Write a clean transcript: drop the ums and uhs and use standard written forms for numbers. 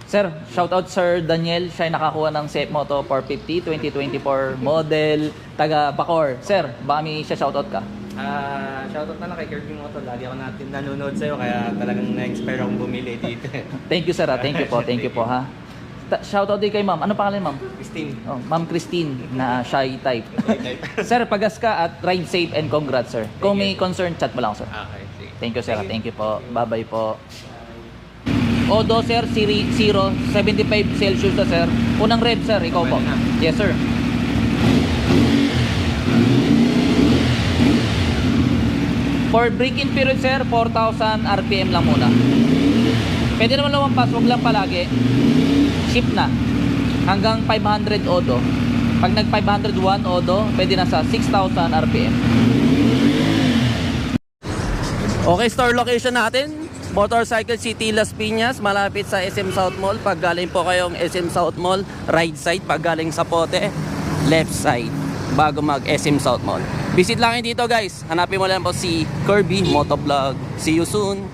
Sir, shoutout Sir Daniel. Siya ay nakakuha ng CF Moto 450 2024 model, taga Bacoor. Sir, baka may siya shoutout ka? Shoutout na lang kay Kirby Moto. Lagi ako natin nanonood sa'yo, kaya talagang na-inspire akong bumili dito. Thank you sir, ha? Thank you po, thank you po ha. Shoutout din kay ma'am. Ano pangalan ma'am? Christine. Oh, Ma'am Christine na shy type. Sir, pagas ka at ride safe and congrats sir. Kung may concern, chat mo lang sir. Okay, sige. Thank you sir, thank you po. Bye-bye po. Odo sir, 0, 75 Celsius na sir. Unang rev sir, ikaw po. Yes sir. For break-in period sir, 4,000 RPM lang muna. Pwede naman lumampas, wag lang palagi. Shift na. Hanggang 500 odo. Pag nag 501 odo, pwede na sa 6,000 RPM. Okay, store location natin. Motorcycle City Las Piñas, malapit sa SM South Mall. Pag galing po kayong SM South Mall, right side. Pag galing sa Pote, left side. Bago mag SM South Mall. Visit lang kayo dito guys. Hanapin mo lang po si Kirby Motovlog. See you soon.